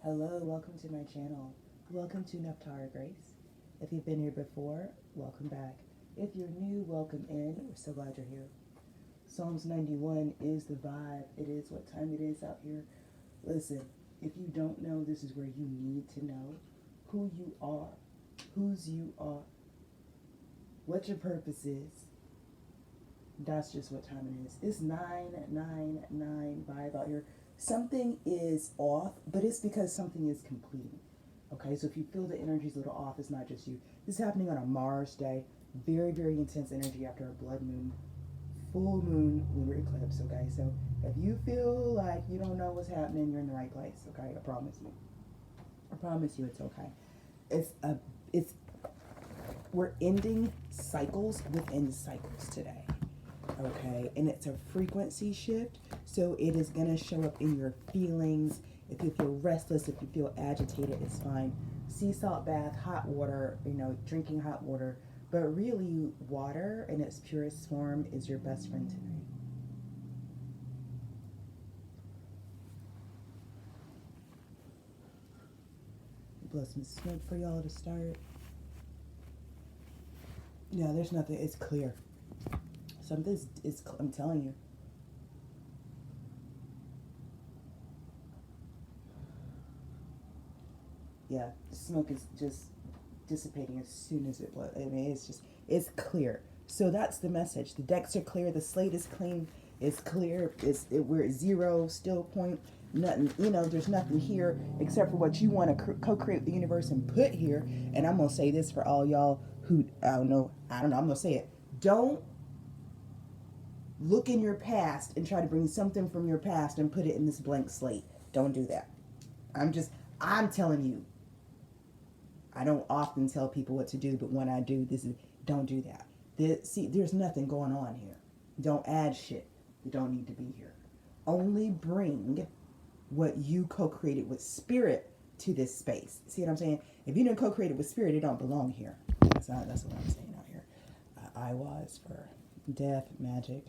Hello, welcome to my channel. Welcome to Nephtara Grace. If you've been here before, welcome back. If you're new, welcome in. We're so glad you're here. Psalms 91 is the vibe. It is what time it is out here. Listen, if you don't know, this is where you need to know who you are, whose you are, what your purpose is. That's just what time it is. It's 999 vibe out here. Something is off, but it's because something is completing. Okay, so if you feel the energy's a little off, it's not just you. This is happening on a Mars day. Very, very intense energy after a blood moon, full moon, lunar eclipse. Okay, so if you feel like you don't know what's happening, you're in the right place. Okay, I promise you. I promise you, it's okay. It's we're ending cycles within cycles today. Okay, and it's a frequency shift, so it is going to show up in your feelings. If you feel restless, if you feel agitated, it's fine. Sea salt bath, hot water, drinking hot water, but really water in its purest form is your best friend tonight. Blow some smoke for y'all to start. No, there's nothing, it's clear. Something's, I'm telling you. Yeah, the smoke is just dissipating as soon as it was. I mean, it's clear. So that's the message. The decks are clear. The slate is clean. It's clear. We're at zero, still point. Nothing, there's nothing here except for what you want to co-create the universe and put here. And I'm going to say this for all y'all who, I don't know, I'm going to say it. Don't look in your past and try to bring something from your past and put it in this blank slate. Don't do that. I'm telling you. I don't often tell people what to do, but when I do, don't do that. There's nothing going on here. Don't add shit. You don't need to be here. Only bring what you co-created with spirit to this space. See what I'm saying? If you didn't co-create it with spirit, it don't belong here. That's what I'm saying out here. Iwas for death, magic,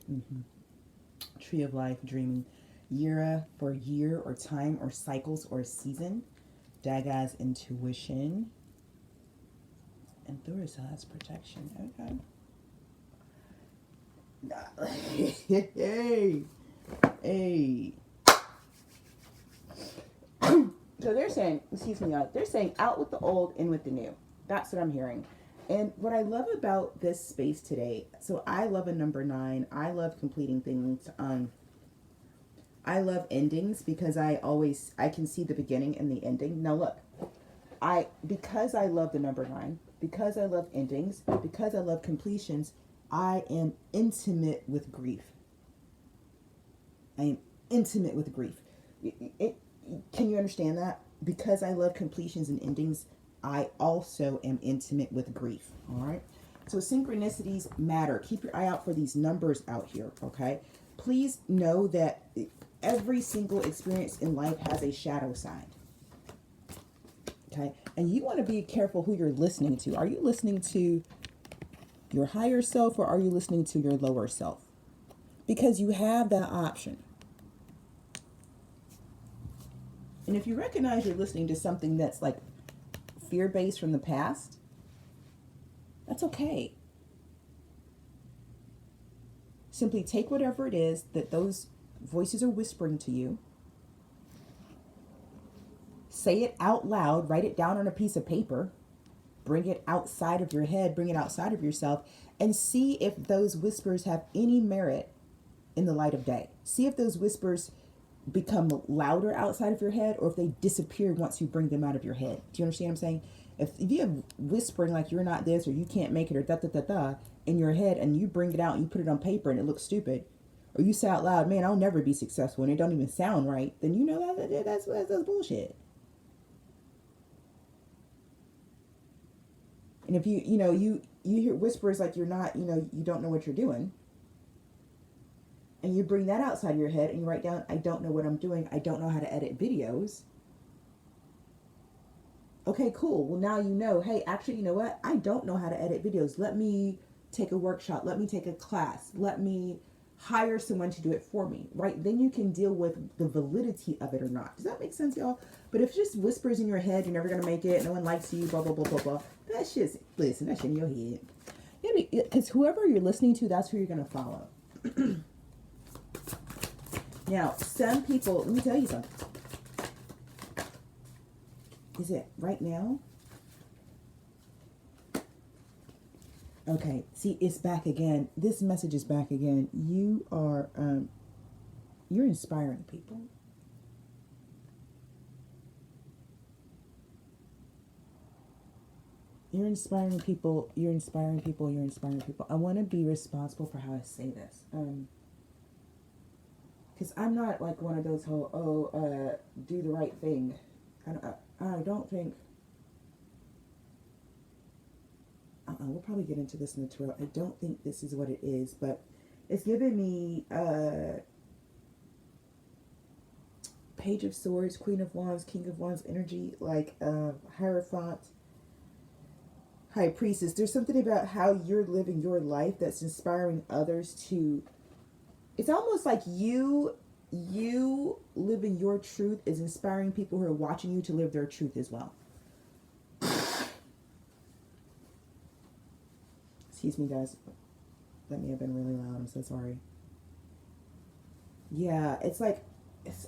tree of life, dreaming, Yira for year or time or cycles or season, Daga's intuition, and Thurisai's protection. Okay. Hey. So they're saying, they're saying out with the old, in with the new. That's what I'm hearing. And what I love about this space today, so I love a number 9. I love completing things. I love endings because I can see the beginning and the ending. Now look, because I love the number 9, because I love endings, because I love completions, I am intimate with grief. I am intimate with grief. Can you understand that? Because I love completions and endings, I also am intimate with grief. All right. So synchronicities matter. Keep your eye out for these numbers out here. Okay. Please know that every single experience in life has a shadow side. Okay. And you want to be careful who you're listening to. Are you listening to your higher self or are you listening to your lower self? Because you have that option. And if you recognize you're listening to something that's like fear-based from the past, that's okay. Simply take whatever it is that those voices are whispering to you, say it out loud, write it down on a piece of paper, bring it outside of your head, bring it outside of yourself, and see if those whispers have any merit in the light of day. See if those whispers become louder outside of your head or if they disappear once you bring them out of your head. Do you understand what I'm saying? If you have whispering like you're not this or you can't make it or da in your head and you bring it out and you put it on paper and it looks stupid, or you say out loud, man, I'll never be successful and it don't even sound right, then you know that's bullshit. And if you hear whispers like you're not, you don't know what you're doing, and you bring that outside your head and you write down, I don't know what I'm doing. I don't know how to edit videos. Okay, cool. Well, now you know, hey, actually, you know what? I don't know how to edit videos. Let me take a workshop. Let me take a class. Let me hire someone to do it for me, right? Then you can deal with the validity of it or not. Does that make sense, y'all? But if it just whispers in your head, you're never going to make it, no one likes you, blah, blah, blah, blah, blah. That shit's, listen, that shit in your head. Because whoever you're listening to, that's who you're going to follow. Now, some people, let me tell you something. Is it right now? Okay, see, it's back again. This message is back again. You are, you're inspiring people. You're inspiring people. You're inspiring people. You're inspiring people. I want to be responsible for how I say this. Because I'm not like one of those whole, do the right thing. I don't think. We'll probably get into this in the tarot. I don't think this is what it is, but it's giving me Page of Swords, Queen of Wands, King of Wands energy, like Hierophant, High Priestess. There's something about how you're living your life that's inspiring others to. It's almost like you living your truth is inspiring people who are watching you to live their truth as well. Excuse me, guys. That may have been really loud. I'm so sorry. Yeah, it's like,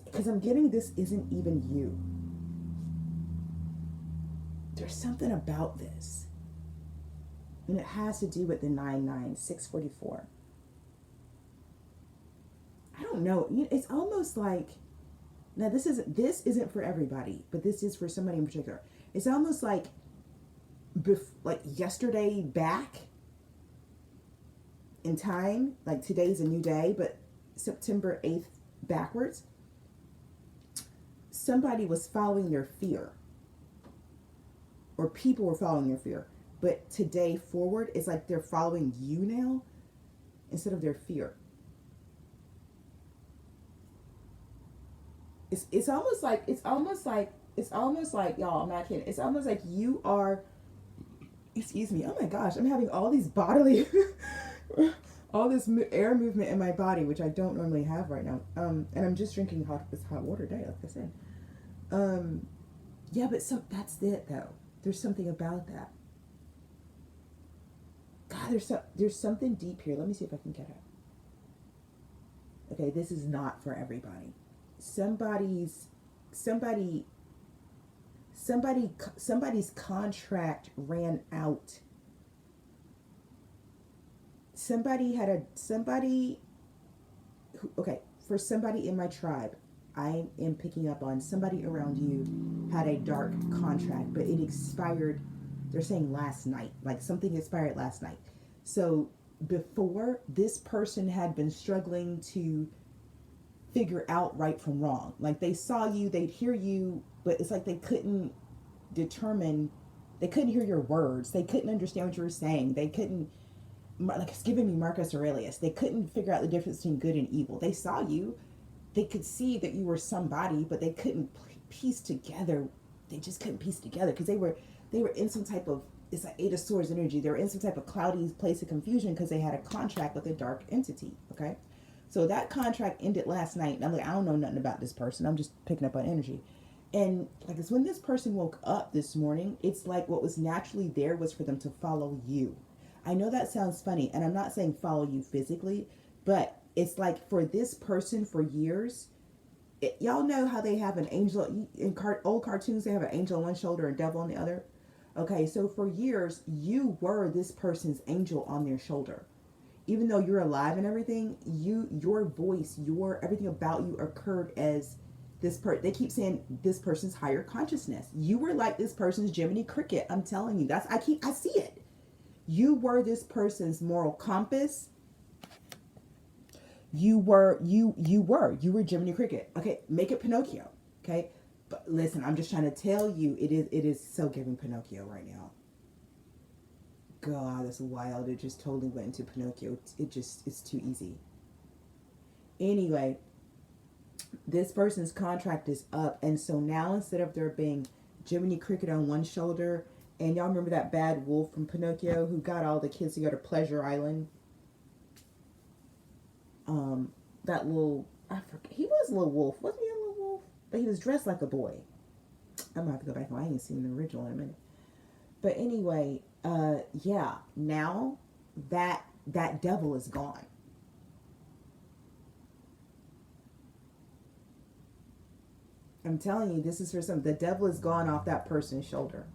because I'm getting this isn't even you. There's something about this. And it has to do with the 99644. I don't know. It's almost like, now this isn't for everybody, but this is for somebody in particular. It's almost like, like yesterday back in time, like today's a new day, but September 8th backwards, somebody was following their fear, or people were following their fear. But today forward, it's like they're following you now instead of their fear. It's almost like y'all, I'm not kidding. It's almost like you are, excuse me, oh my gosh, I'm having all these bodily all this air movement in my body, which I don't normally have right now. And I'm just drinking hot water today, like I said. Yeah, but that's it though. There's something about that. God, there's something deep here. Let me see if I can get it. Okay, this is not for everybody. Somebody's contract ran out. For somebody in my tribe, I am picking up on somebody around you had a dark contract, but it expired, they're saying last night, like something expired last night. So before, this person had been struggling to figure out right from wrong. Like they saw you, they'd hear you, but it's like they couldn't hear your words. They couldn't understand what you were saying. They couldn't, like it's giving me Marcus Aurelius. They couldn't figure out the difference between good and evil. They saw you. They could see that you were somebody, but they couldn't piece together. They just couldn't piece together because they were in some type of, it's like Eight of Swords energy. They were in some type of cloudy place of confusion because they had a contract with a dark entity. Okay. So that contract ended last night. And I'm like, I don't know nothing about this person. I'm just picking up on energy. And like it's when this person woke up this morning, it's like what was naturally there was for them to follow you. I know that sounds funny, and I'm not saying follow you physically, but it's like for this person for years, y'all know how they have an angel in old cartoons, they have an angel on one shoulder and devil on the other. Okay, so for years, you were this person's angel on their shoulder. Even though you're alive and everything, your voice, everything about you occurred as this they keep saying this person's higher consciousness. You were like this person's Jiminy Cricket. I'm telling you, I see it. You were this person's moral compass. You were Jiminy Cricket. Okay, make it Pinocchio. Okay, but listen, I'm just trying to tell you, it is so giving Pinocchio right now. God, that's wild. It just totally went into Pinocchio. It's too easy. Anyway, this person's contract is up, and so now instead of there being Jiminy Cricket on one shoulder, and y'all remember that bad wolf from Pinocchio who got all the kids to go to Pleasure Island? that little, I forget, he was a little wolf. Wasn't he a little wolf? But he was dressed like a boy. I'm gonna have to go back. I ain't seen the original in a minute. But anyway, yeah, now that devil is gone. I'm telling you, this is for some. The devil is gone off that person's shoulder,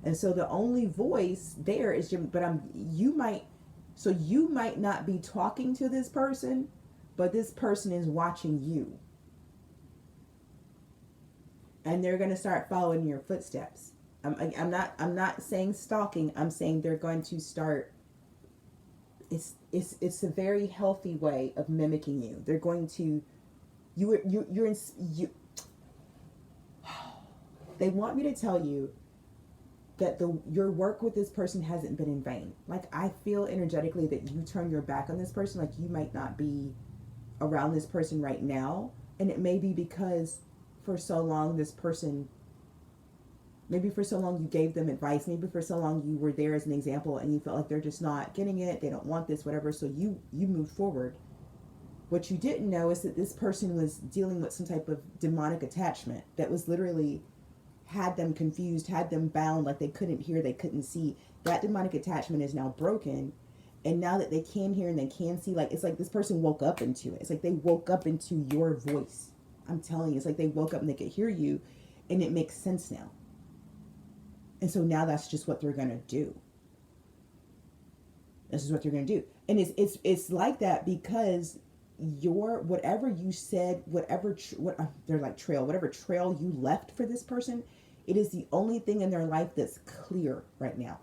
and so the only voice there is Jim. But you might not be talking to this person, but this person is watching you, and they're going to start following your footsteps. I'm not saying stalking. I'm saying they're going to start. It's a very healthy way of mimicking you. They're going to, you're. They want me to tell you that your work with this person hasn't been in vain. Like, I feel energetically that you turn your back on this person. Like, you might not be around this person right now, and it may be because for so long this person, maybe for so long you gave them advice, maybe for so long you were there as an example and you felt like they're just not getting it, they don't want this, whatever, so you moved forward. What you didn't know is that this person was dealing with some type of demonic attachment that was literally had them confused, had them bound, like they couldn't hear, they couldn't see. That demonic attachment is now broken, and now that they can hear and they can see, like, it's like this person woke up into it. It's like they woke up into your voice. I'm telling you, it's like they woke up and they could hear you, and it makes sense now. And so now that's just what they're gonna do. This is what they're gonna do, and it's like that because whatever you said, whatever trail you left for this person, it is the only thing in their life that's clear right now.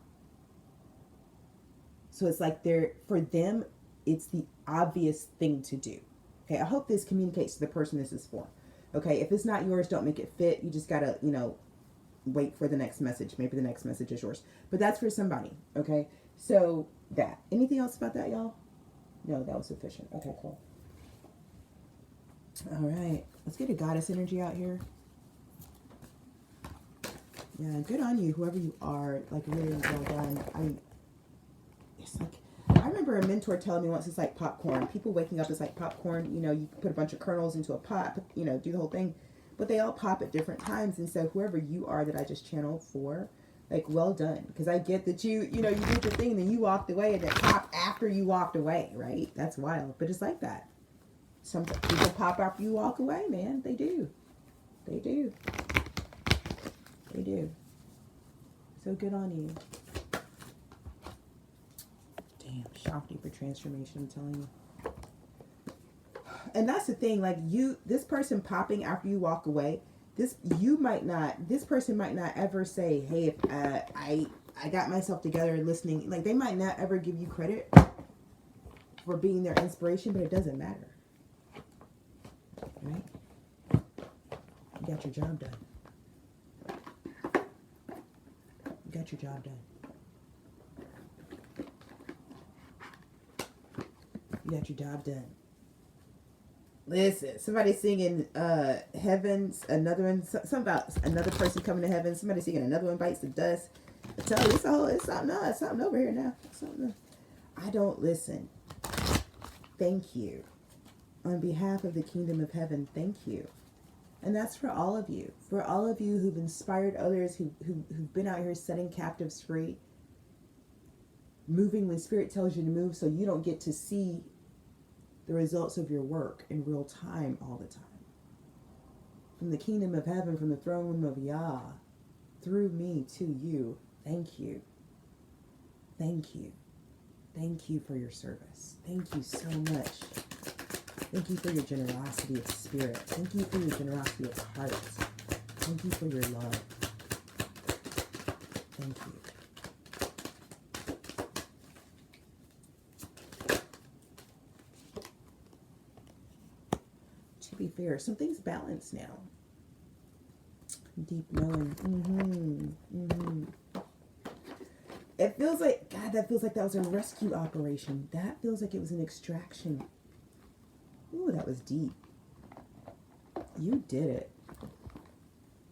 So it's like for them, it's the obvious thing to do. Okay, I hope this communicates to the person this is for. Okay, if it's not yours, don't make it fit. You just gotta, wait for the next message. Maybe the next message is yours. But that's for somebody. Okay, so that. Anything else about that, y'all? No, that was sufficient. Okay, cool. All right, let's get a goddess energy out here. Yeah, good on you, whoever you are. Like, really well done. It's like, I remember a mentor telling me once, it's like popcorn. People waking up is like popcorn. You put a bunch of kernels into a pot, do the whole thing, but they all pop at different times. And so whoever you are that I just channeled for, like, well done. Because I get that you did the thing, and then you walked away, and it popped after you walked away, right? That's wild, but it's like that. Some people pop after you walk away, man. They do. They do. They do. So good on you. Damn, Shakti for transformation, I'm telling you. And that's the thing, like, this person popping after you walk away, this person might not ever say, hey, if I got myself together and listening. Like, they might not ever give you credit for being their inspiration, but it doesn't matter. Right? You got your job done. You got your job done. You got your job done. Listen, somebody singing Heavens, another one, something about another person coming to heaven. Somebody singing Another One Bites the Dust. I tell you, it's something over here now. I don't listen. Thank you. On behalf of the kingdom of heaven, thank you. And that's for all of you. For all of you who've inspired others, who've been out here setting captives free. Moving when spirit tells you to move, so you don't get to see the results of your work in real time all the time. From the kingdom of heaven, from the throne room of Yah, through me to you, thank you. Thank you. Thank you for your service. Thank you so much. Thank you for your generosity of spirit. Thank you for your generosity of heart. Thank you for your love. Thank you. To be fair, something's balanced now. Deep knowing. It feels like, God, that feels like that was a rescue operation. That feels like it was an extraction. Ooh, that was deep. You did it.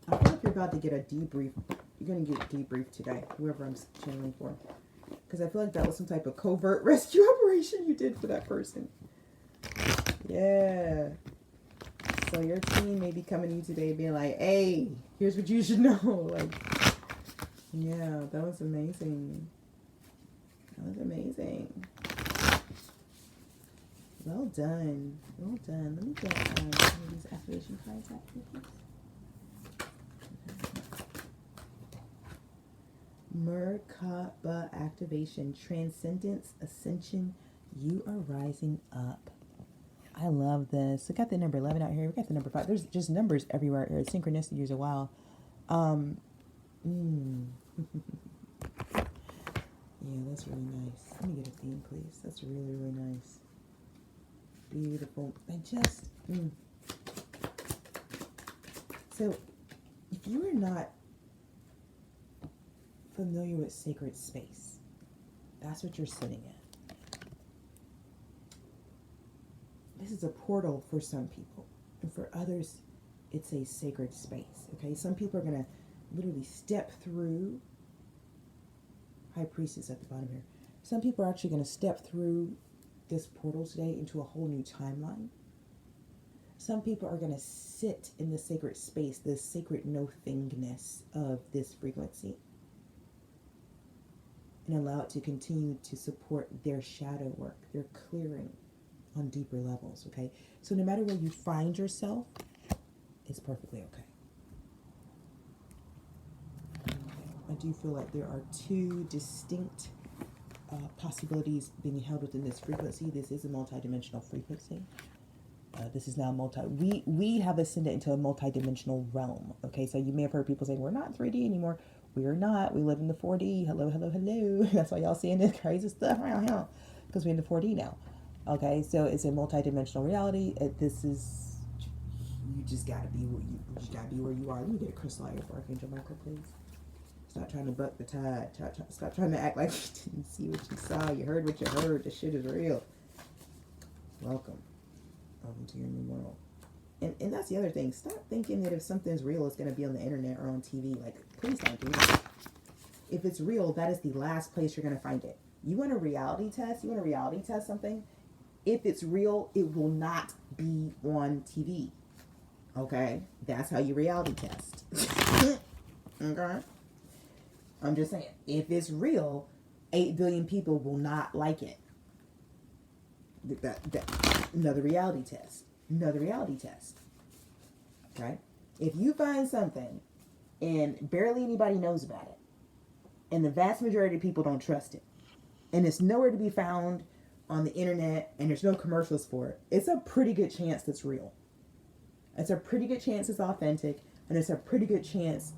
I feel like you're about to get a debrief. You're going to get a debrief today, whoever I'm channeling for. Because I feel like that was some type of covert rescue operation you did for that person. Yeah. So your team may be coming to you today being like, hey, here's what you should know. Like, yeah, that was amazing. That was amazing. Well done. Well done. Let me get some of these affirmation cards out here, please. Merkaba activation, transcendence, ascension. You are rising up. I love this. We got the number 11 out here. We got the number 5. There's just numbers everywhere out here. Synchronicity is a while. Yeah, that's really nice. Let me get a theme, please. That's really, really nice. Beautiful. So, if you are not familiar with sacred space, that's what you're sitting in. This is a portal for some people, and for others, it's a sacred space. Okay, some people are going to literally step through. High Priestess at the bottom here. Some people are actually going to step through this portal today into a whole new timeline. Some people are going to sit in the sacred space, the sacred no-thingness of this frequency, and allow it to continue to support their shadow work, their clearing on deeper levels, okay? So no matter where you find yourself, it's perfectly okay. I do feel like there are two distinct possibilities being held within this frequency. This is a multidimensional frequency. This is now we have ascended into a multidimensional realm, okay? So you may have heard people saying, we're not 3D anymore. We are not. We live in the 4D. Hello, hello, hello. That's why y'all seeing this crazy stuff around here, because we're in the 4D now. Okay, so it's a multidimensional reality. This is, you just gotta be where you are. Let me get a crystal here for Archangel Michael, please. Stop trying to buck the tide. Stop trying to act like you didn't see what you saw. You heard what you heard. This shit is real. Welcome. Welcome to your new world. And that's the other thing. Stop thinking that if something's real, it's going to be on the internet or on TV. Like, please don't do that. If it's real, that is the last place you're going to find it. You want a reality test? You want to reality test something? If it's real, it will not be on TV. Okay? That's how you reality test. Okay? I'm just saying, if it's real, 8 billion people will not like it. Another reality test. Another reality test. Okay? If you find something and barely anybody knows about it, and the vast majority of people don't trust it, and it's nowhere to be found on the internet, and there's no commercials for it, it's a pretty good chance that's real. It's a pretty good chance it's authentic, and it's a pretty good chance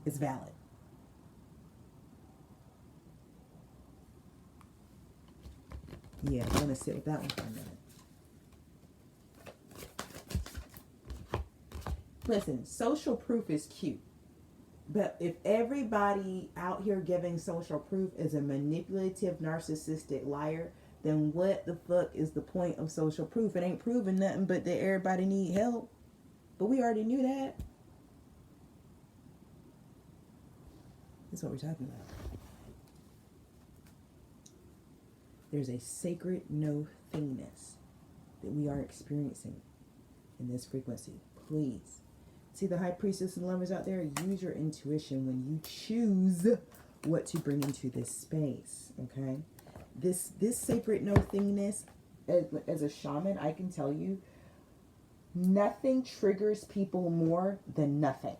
it's valid. Yeah, I'm going to sit with that one for a minute. Listen, social proof is cute. But if everybody out here giving social proof is a manipulative, narcissistic liar, then what the fuck is the point of social proof? It ain't proving nothing but that everybody need help. But we already knew that. That's what we're talking about. There's a sacred no-thingness that we are experiencing in this frequency. Please. See the High Priestess and lovers out there? Use your intuition when you choose what to bring into this space, okay? This sacred no-thingness, as a shaman, I can tell you, nothing triggers people more than nothing.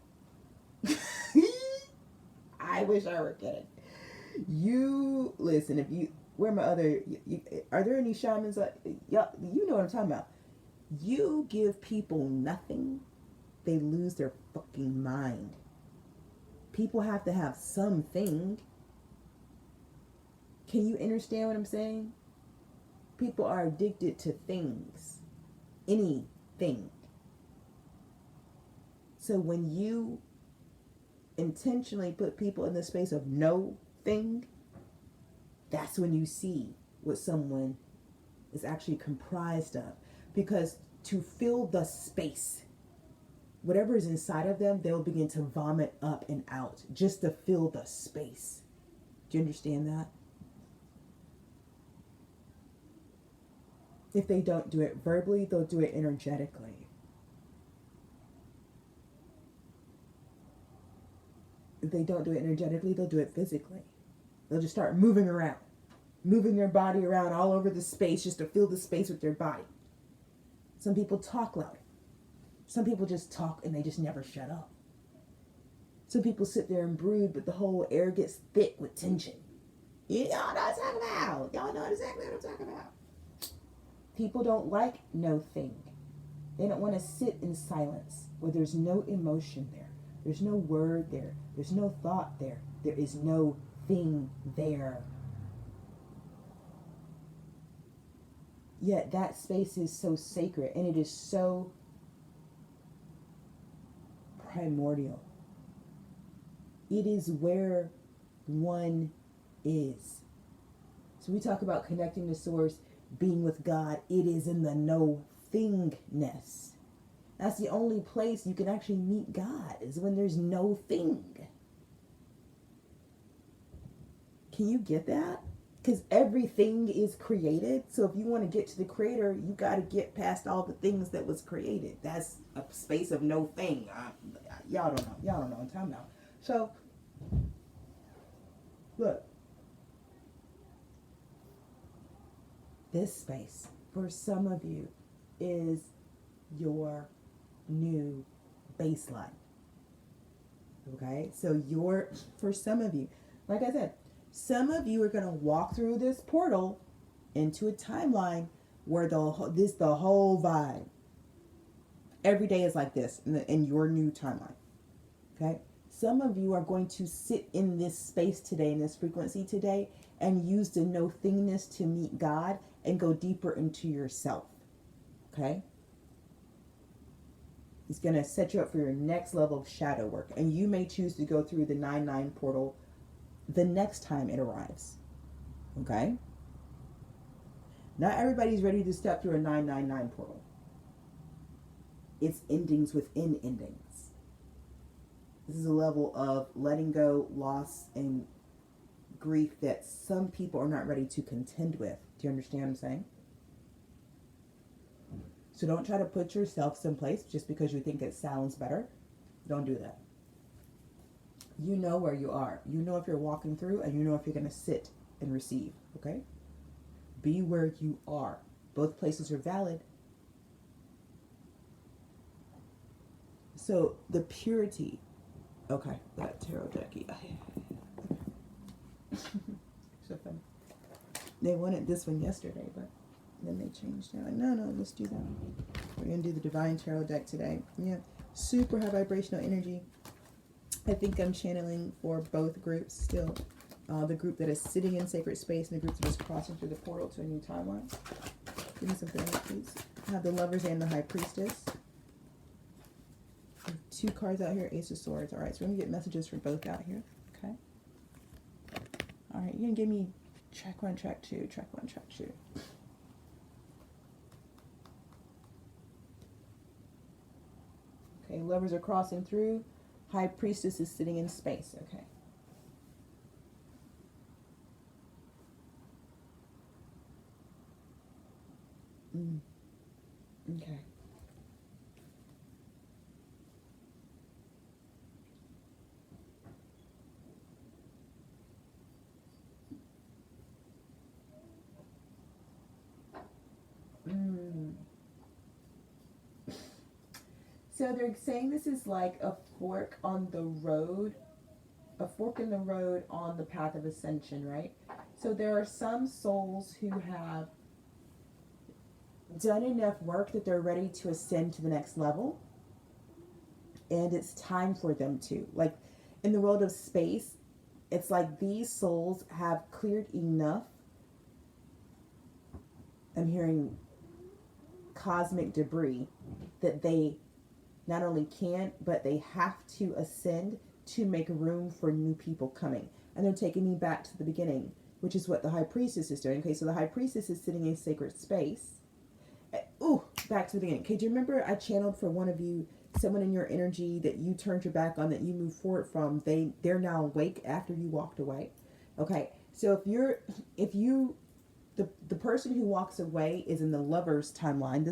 I wish I were kidding. You, listen, if you... Where my other, are there any shamans? Y'all, you know what I'm talking about. You give people nothing, they lose their fucking mind. People have to have something. Can you understand what I'm saying? People are addicted to things. Anything. So when you intentionally put people in the space of no thing, that's when you see what someone is actually comprised of. Because to fill the space, whatever is inside of them, they'll begin to vomit up and out just to fill the space. Do you understand that? If they don't do it verbally, they'll do it energetically. If they don't do it energetically, they'll do it physically. They'll just start moving around, moving their body around all over the space just to fill the space with their body. Some people talk louder. Some people just talk and they just never shut up. Some people sit there and brood, but the whole air gets thick with tension. Y'all know what I'm talking about. Y'all know exactly what I'm talking about. People don't like no thing. They don't want to sit in silence where there's no emotion there. There's no word there. There's no thought there. There is no thing there. Yet that space is so sacred and it is so primordial. It is where one is. So we talk about connecting to source, being with God. It is in the no thingness. That's the only place you can actually meet God, is when there's no thing. Can you get that? Because everything is created. So if you want to get to the creator, you got to get past all the things that was created. That's a space of no thing. Y'all don't know. Y'all don't know what I'm talking about. So, look. This space, for some of you, is your new baseline. Okay? So for some of you, like I said, some of you are going to walk through this portal into a timeline where the whole vibe. Every day is like this in your new timeline. Okay? Some of you are going to sit in this space today, in this frequency today, and use the no thingness to meet God and go deeper into yourself. Okay? He's going to set you up for your next level of shadow work. And you may choose to go through the 9-9 portal the next time it arrives. Okay? Not everybody's ready to step through a 999 portal. It's endings within endings. This is a level of letting go, loss, and grief that some people are not ready to contend with. Do you understand what I'm saying? So don't try to put yourself someplace just because you think it sounds better. Don't do that. You know where you are. You know if you're walking through, and you know if you're going to sit and receive. Okay? Be where you are. Both places are valid. So the purity. Okay, that tarot deck. So funny. They wanted this one yesterday, but then they changed it. Like, no, let's do that. We're going to do the Divine Tarot deck today. Yeah, super high vibrational energy. I think I'm channeling for both groups still. The group that is sitting in sacred space and the group that is crossing through the portal to a new timeline. Give me something else, please. I have the Lovers and the High Priestess. Two cards out here, Ace of Swords. All right, so we're going to get messages for both out here. Okay. All right, you're going to give me track 1, track 2, track 1, track 2. Okay, Lovers are crossing through. High Priestess is sitting in space. Okay. Okay. So they're saying this is like a fork on the road, a fork in the road on the path of ascension, right? So there are some souls who have done enough work that they're ready to ascend to the next level. And it's time for them to. Like in the world of space, it's like these souls have cleared enough. I'm hearing cosmic debris that they not only can, but they have to ascend to make room for new people coming. And they're taking me back to the beginning, which is what the High Priestess is doing. Okay, so the High Priestess is sitting in sacred space. Back to the beginning. Okay, do you remember I channeled for one of you, someone in your energy that you turned your back on, that you moved forward from, they're now awake after you walked away? Okay, so if you the person who walks away is in the lover's timeline.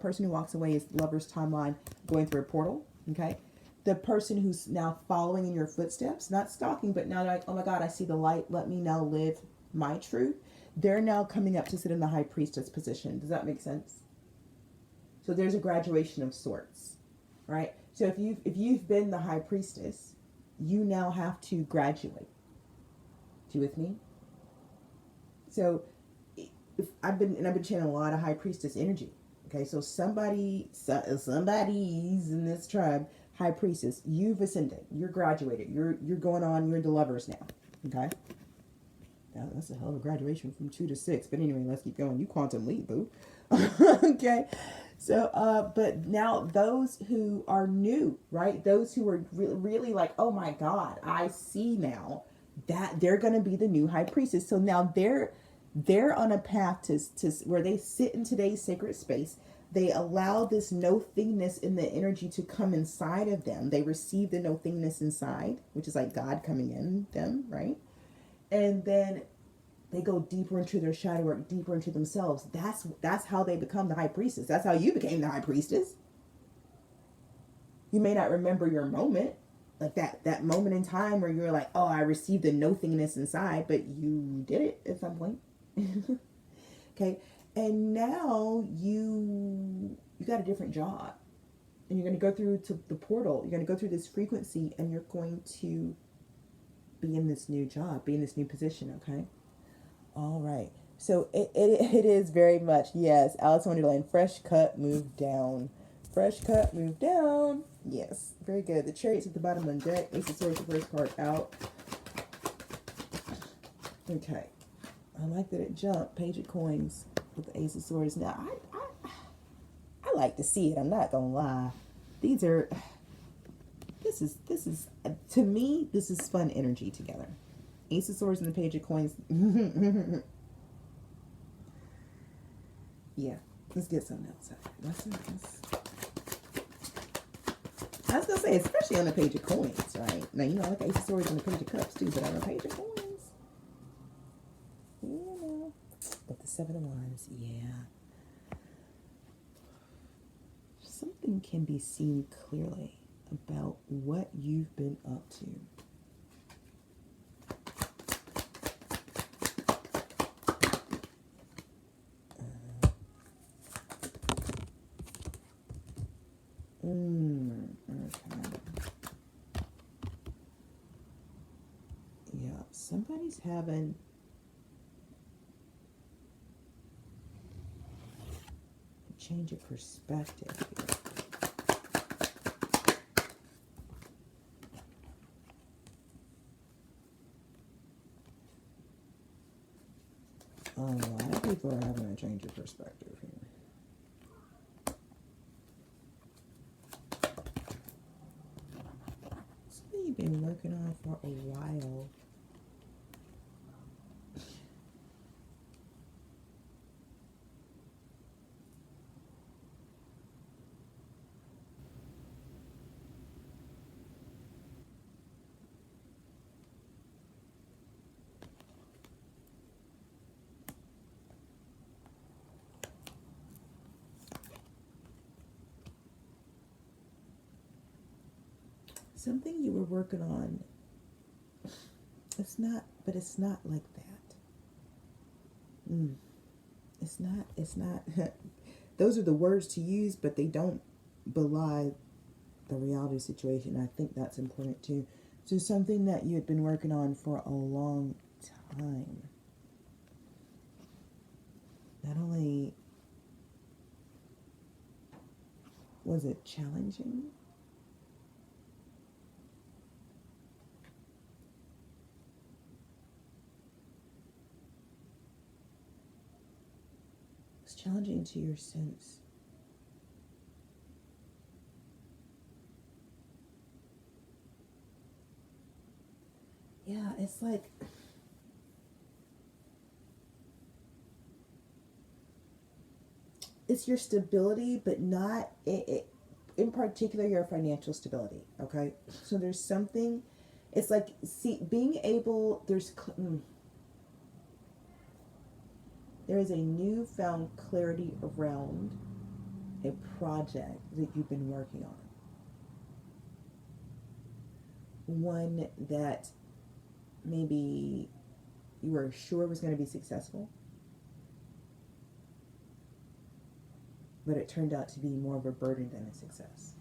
Person who walks away is the lover's timeline going through a portal. Okay. The person who's now following in your footsteps, not stalking, but now they're like, oh my God, I see the light. Let me now live my truth. They're now coming up to sit in the high priestess position. Does that make sense? So there's a graduation of sorts, right? So if you've been the high priestess, you now have to graduate. You with me? So if I've been channeling a lot of high priestess energy. Okay, so somebody's in this tribe, high priestess. You've ascended. You're graduated. You're going on. You're the lovers now. Okay. Now that's a hell of a graduation from 2 to 6. But anyway, let's keep going. You quantum leap, boo. Okay. So, but now those who are new, right? Those who are really like, oh my God, I see now that they're going to be the new high priestess. So now they're on a path to where they sit in today's sacred space. They allow this no-thingness in the energy to come inside of them. They receive the no-thingness inside, which is like God coming in them, right? And then they go deeper into their shadow work, deeper into themselves. That's how they become the high priestess. That's how you became the high priestess. You may not remember your moment, like that moment in time where you're like, oh, I received the no-thingness inside, but you did it at some point. Okay. And now you got a different job, and you're going to go through to the portal. You're going to go through this frequency, and you're going to be in this new job, be in this new position. Okay. All right. So it is very much, yes, Alice in Wonderland, fresh cut, move down. Fresh cut, move down. Yes. Very good. The Chariot's at the bottom of the deck. Ace of Swords, the first card out. Okay. I like that it jumped. Page of Coins with the Ace of Swords. Now, I like to see it. I'm not going to lie. This is, to me, this is fun energy together. Ace of Swords and the Page of Coins. Yeah. Let's get something else out. I was going to say, especially on the Page of Coins, right? Now, you know, I like Ace of Swords and the Page of Cups, too, but on the Page of Coins. But the Seven of Wands, yeah. Something can be seen clearly about what you've been up to. Okay. Yeah, somebody's having change of perspective here. A lot of people are having a change of perspective here. Something you've been working on for a while. Something you were working on, it's not like that. It's not, those are the words to use, but they don't belie the reality situation. I think that's important too. So something that you had been working on for a long time. Not only was it challenging, challenging to your sense. Yeah, it's like it's your stability, but not in particular your financial stability. Okay, so there's something. It's like being able. There is a newfound clarity around a project that you've been working on. One that maybe you were sure was going to be successful, but it turned out to be more of a burden than a success.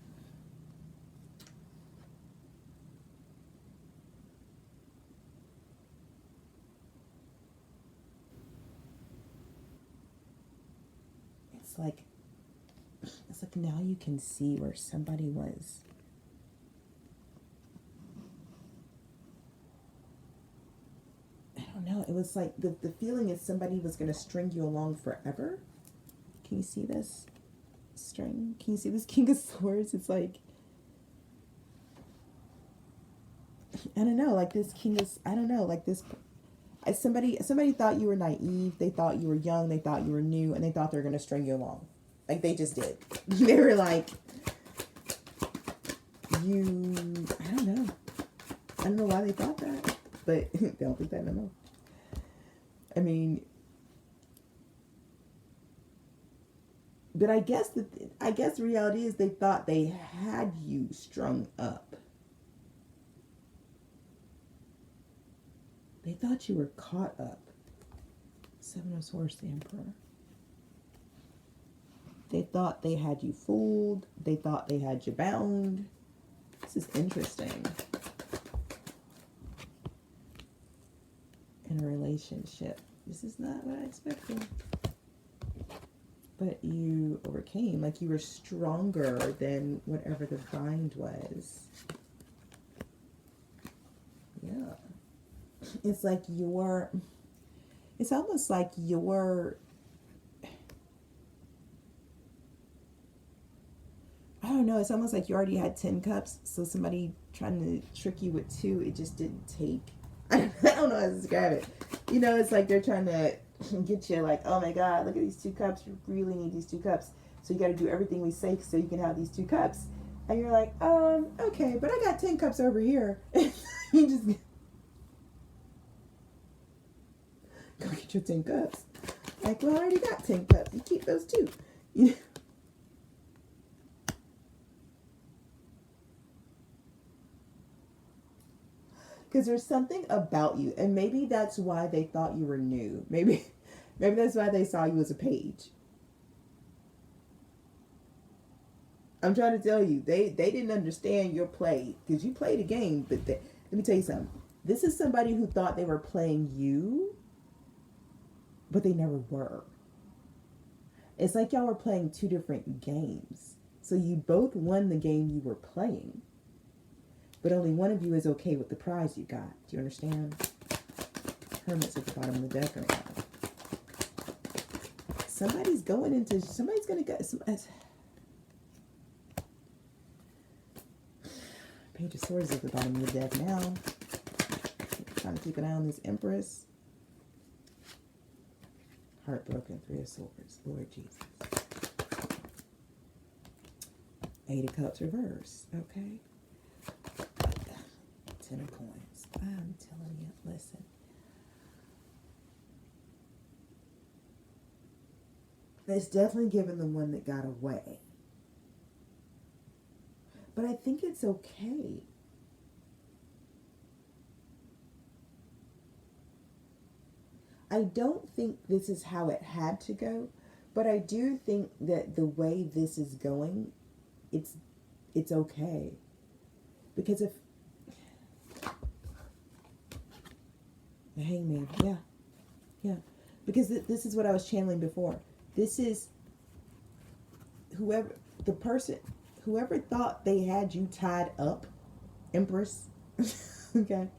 It's like now you can see where somebody was. I don't know. It was like the feeling is somebody was going to string you along forever. Can you see this string? Can you see this King of Swords? It's like, I don't know, like this King of, I don't know, like this, somebody thought you were naive, they thought you were young, they thought you were new, and they thought they were going to string you along. Like they just did. They were like, I don't know. I don't know why they thought that, but they don't think that no more. I mean, but I guess the reality is they thought they had you strung up. They thought you were caught up. Seven of Swords, the Emperor. They thought they had you fooled. They thought they had you bound. This is interesting. In a relationship. This is not what I expected. But you overcame. Like you were stronger than whatever the bind was. Yeah. It's like it's almost like I don't know, it's almost like you already had 10 cups, so somebody trying to trick you with 2, it just didn't take. I don't know how to describe it. You know, it's like they're trying to get you like, oh my God, look at these 2 cups. You really need these 2 cups. So you got to do everything we say so you can have these 2 cups. And you're like, okay, but I got 10 cups over here. You just go get your 10 cups. Like, well, I already got 10 cups. You keep those 2. You know? Because there's something about you, and maybe that's why they thought you were new. Maybe that's why they saw you as a page. I'm trying to tell you, they didn't understand your play, because you played a game. But let me tell you something. This is somebody who thought they were playing you, but they never were. It's like y'all were playing 2 different games. So you both won the game you were playing. But only one of you is okay with the prize you got. Do you understand? Hermit's at the bottom of the deck right now. Somebody's going to get some. Page of Swords at the bottom of the deck now. Trying to keep an eye on this Empress. Heartbroken, 3 of Swords. Lord Jesus. 8 of Cups reverse. Okay. 10 of Coins. I'm telling you, listen. It's definitely given the one that got away. But I think it's okay. I don't think this is how it had to go, but I do think that the way this is going, it's okay. Because if the Hangman, yeah. Because this is what I was channeling before. This is whoever thought they had you tied up, Empress, okay,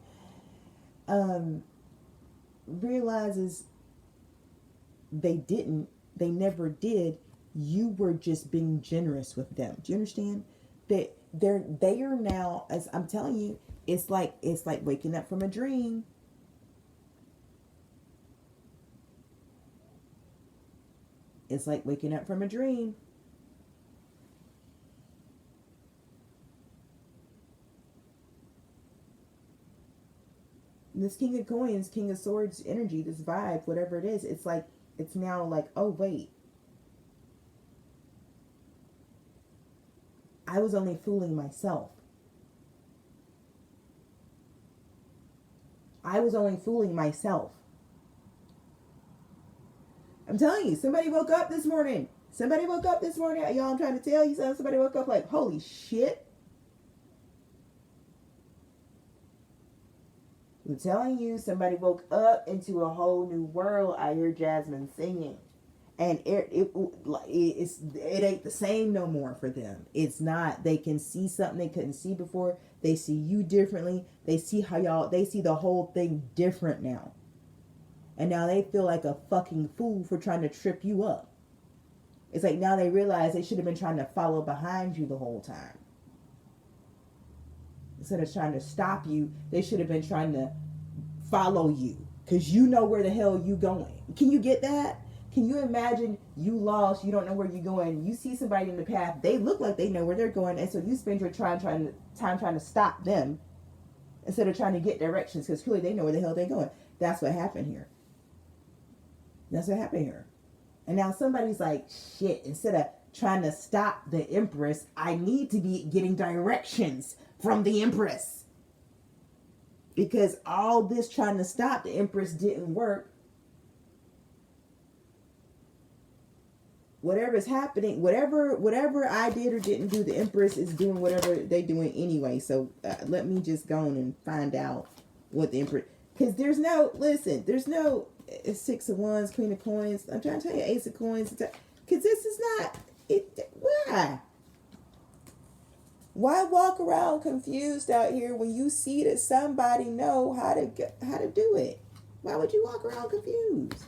realizes they never did. You were just being generous with them. Do you understand? That they are now, as I'm telling you, it's like waking up from a dream. It's like waking up from a dream. This King of Coins, King of Swords energy, this vibe, whatever it is, it's like it's now like, oh wait, I was only fooling myself. I was only fooling myself. I'm telling you, somebody woke up this morning. Somebody woke up this morning. Y'all, I'm trying to tell you something. Somebody woke up like, holy shit. I'm telling you, somebody woke up into a whole new world. I hear Jasmine singing. And it ain't the same no more for them. It's not. They can see something they couldn't see before. They see you differently. They see they see the whole thing different now. And now they feel like a fucking fool for trying to trip you up. It's like now they realize they should have been trying to follow behind you the whole time. Instead of trying to stop you, they should have been trying to follow you. Because you know where the hell you going. Can you get that? Can you imagine you lost, you don't know where you're going, you see somebody in the path, they look like they know where they're going, and so you spend your time trying to stop them instead of trying to get directions, because clearly they know where the hell they're going. That's what happened here. That's what happened here. And now somebody's like, shit, instead of trying to stop the Empress, I need to be getting directions from the Empress. Because all this trying to stop the Empress didn't work. Whatever is happening, whatever I did or didn't do, the Empress is doing whatever they're doing anyway. So let me just go on and find out what the Empress, because there's no Six of Wands, Queen of Coins. I'm trying to tell you, Ace of Coins, because this is not it. Why walk around confused out here when you see that somebody know how to do it? Why would you walk around confused?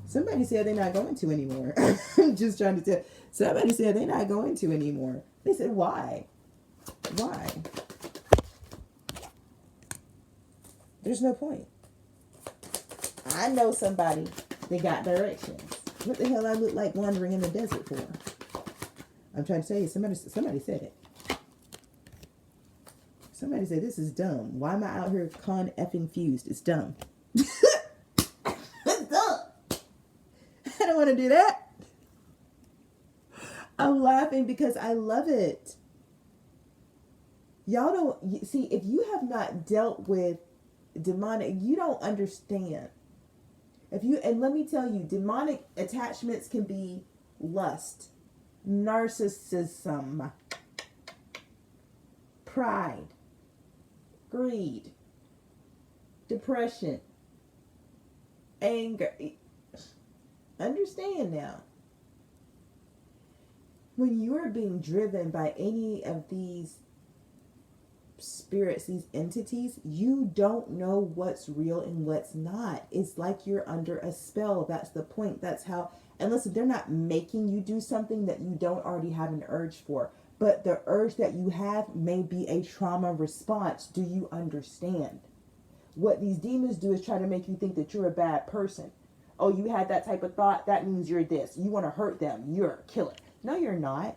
Somebody said they're not going to anymore. I'm just trying to tell. Somebody said they're not going to anymore. They said, why? Why? There's no point. I know somebody that got directions. What the hell I look like wandering in the desert for? I'm trying to tell you, somebody said it. Somebody said, this is dumb. Why am I out here effing fused? It's dumb. It's dumb. I don't want to do that. I'm laughing because I love it. Y'all don't see, if you have not dealt with demonic, you don't understand. And let me tell you, demonic attachments can be lust, narcissism, pride, greed, depression, anger. Understand now, when you are being driven by any of these spirits, these entities, you don't know what's real and what's not. It's like you're under a spell. That's the point. That's how, and listen, they're not making you do something that you don't already have an urge for. But the urge that you have may be a trauma response. Do you understand? What these demons do is try to make you think that you're a bad person. Oh, you had that type of thought, that means you're this. You want to hurt them, you're a killer. No, you're not.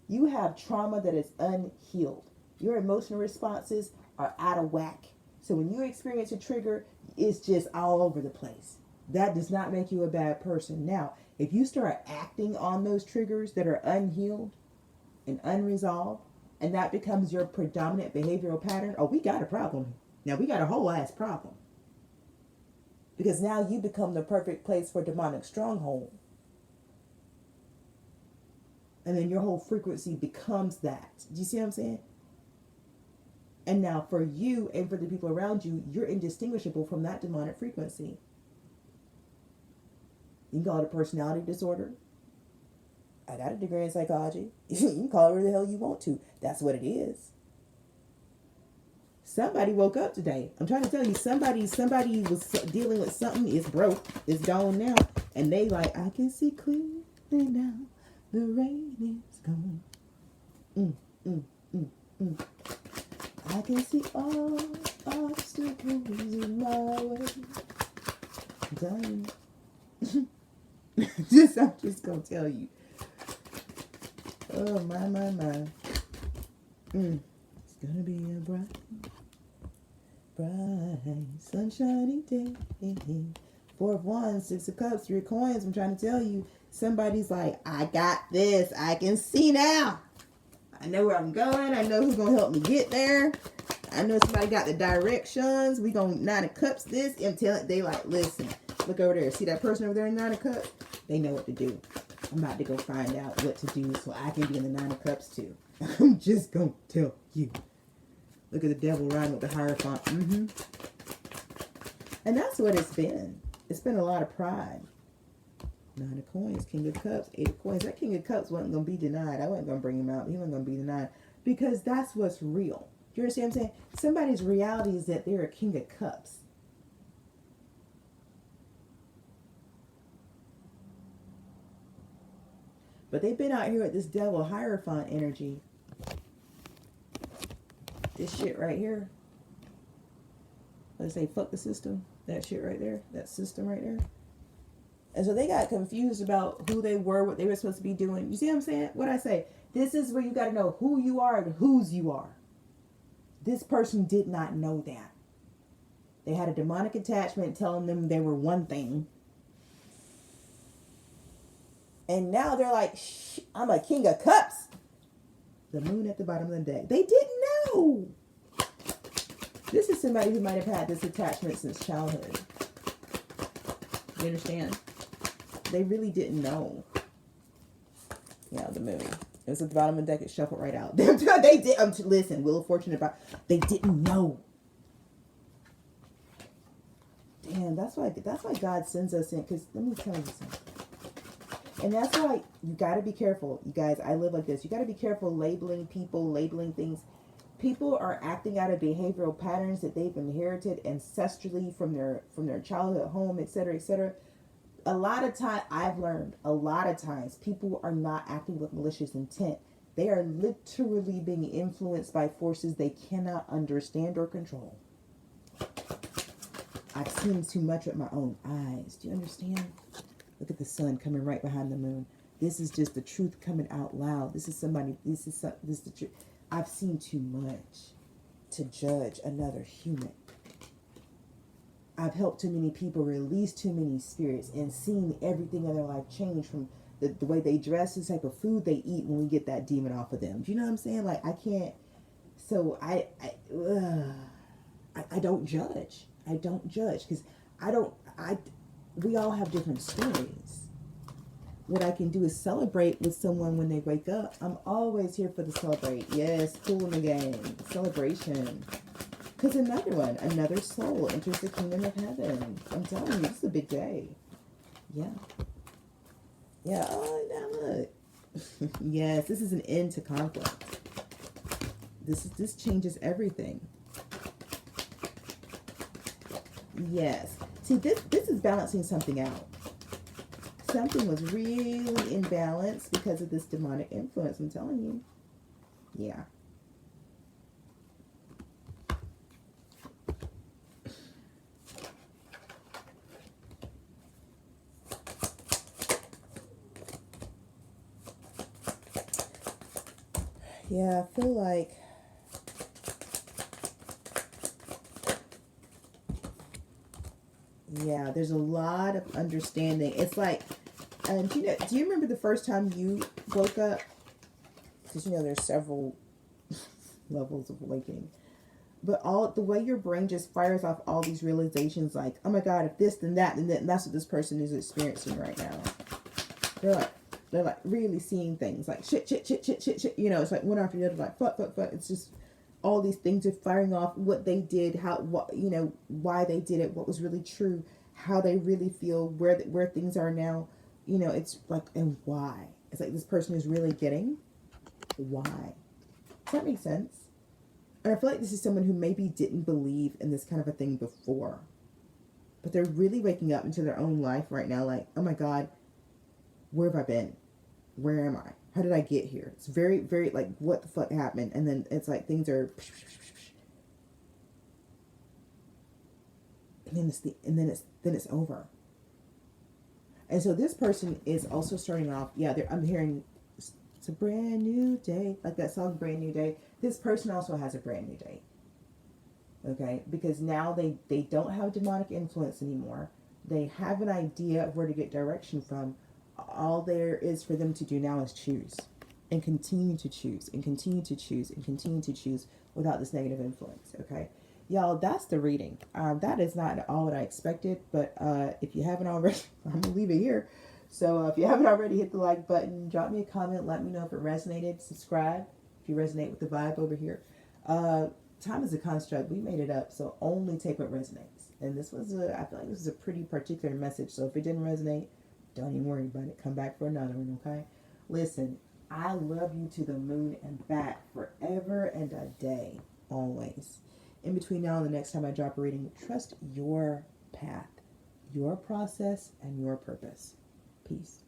You have trauma that is unhealed. Your emotional responses are out of whack. So when you experience a trigger, it's just all over the place. That does not make you a bad person. Now, if you start acting on those triggers that are unhealed and unresolved, and that becomes your predominant behavioral pattern, oh, we got a problem. Now, we got a whole ass problem. Because now you become the perfect place for demonic stronghold. And then your whole frequency becomes that. Do you see what I'm saying? And now for you and for the people around you, you're indistinguishable from that demonic frequency. You can call it a personality disorder. I got a degree in psychology. You can call it whatever the hell you want to. That's what it is. Somebody woke up today. I'm trying to tell you, somebody was dealing with something. It's broke. It's gone now. And they like, I can see clearly now. The rain is gone. I can see all obstacles in my way. I'm telling you. I'm just going to tell you. Oh, my. It's going to be a bright, sunshiny day. Four of Wands, Six of Cups, Three of Coins. I'm trying to tell you, somebody's like, I got this. I can see now. I know where I'm going. I know who's going to help me get there. I know somebody got the directions. We going to Nine of Cups this. I'm telling, they like, listen, look over there. See that person over there in Nine of Cups? They know what to do. I'm about to go find out what to do so I can be in the Nine of Cups too. I'm just going to tell you. Look at the devil riding with the Hierophant. And that's what it's been. It's been a lot of pride. Nine of Coins, King of Cups, Eight of Coins. That King of Cups wasn't going to be denied. I wasn't going to bring him out. He wasn't going to be denied. Because that's what's real. Do you understand what I'm saying? Somebody's reality is that they're a King of Cups. But they've been out here with this devil Hierophant energy. This shit right here. Let's say fuck the system. That shit right there. That system right there. And so they got confused about who they were, what they were supposed to be doing. You see what I'm saying? What I say? This is where you got to know who you are and whose you are. This person did not know that. They had a demonic attachment telling them they were one thing. And now they're like, shh, I'm a King of Cups. The moon at the bottom of the deck. They didn't know. This is somebody who might have had this attachment since childhood. You understand? They really didn't know. Yeah, the moon. It was at the bottom of the deck. It shuffled right out. They did. Listen, Wheel of Fortune about. They didn't know. Damn, that's why God sends us in. Because let me tell you something. And that's why you got to be careful, you guys. I live like this. You got to be careful labeling people, labeling things. People are acting out of behavioral patterns that they've inherited ancestrally from their childhood home, etc., etc. A lot of time, I've learned, a lot of times, people are not acting with malicious intent. They are literally being influenced by forces they cannot understand or control. I've seen too much with my own eyes. Do you understand? Look at the sun coming right behind the moon. This is just the truth coming out loud. This is the truth. I've seen too much to judge another human. I've helped too many people release too many spirits and seen everything in their life change from the way they dress, the type of food they eat when we get that demon off of them. Do you know what I'm saying? Like, I can't. So I don't judge. I don't judge because we all have different stories. What I can do is celebrate with someone when they wake up. I'm always here for the celebrate. Yes, cool in the game. Celebration. Because another soul enters the kingdom of heaven. I'm telling you, this is a big day. Yeah. Yeah, oh, now look. Yes, this is an end to conflict. This changes everything. Yes. See, this is balancing something out. Something was really imbalanced because of this demonic influence, I'm telling you. Yeah. Yeah, I feel like yeah, there's a lot of understanding. It's like, do you remember the first time you woke up? Because there's several levels of waking. But the way your brain just fires off all these realizations, like, oh my God, if this, then that, and that's what this person is experiencing right now. They're like really seeing things like shit. It's like one after the other, like fuck. It's just all these things are firing off what they did, why they did it, what was really true, how they really feel, where things are now. It's like, and why. It's like this person is really getting why. Does that make sense? And I feel like this is someone who maybe didn't believe in this kind of a thing before. But they're really waking up into their own life right now, like, oh my God, where have I been? Where am I? How did I get here? It's very, very like, what the fuck happened? And then it's like things are, and then it's over. And so this person is also starting off. Yeah, I'm hearing it's a brand new day, like that song, "Brand New Day." This person also has a brand new day. Okay, because now they don't have demonic influence anymore. They have an idea of where to get direction from. All there is for them to do now is choose and continue to choose and continue to choose and continue to choose without this negative influence. Okay, y'all, that's the reading. That is not at all what I expected, but if you haven't already, I'm gonna leave it here. So if you haven't already, hit the like button, drop me a comment, let me know if it resonated, subscribe if you resonate with the vibe over here. Time is a construct. We made it up, so only take what resonates. And this was I feel like this is a pretty particular message. So if it didn't resonate, don't even worry about it. Come back for another one, okay? Listen, I love you to the moon and back forever and a day, always. In between now and the next time I drop a reading, trust your path, your process, and your purpose. Peace.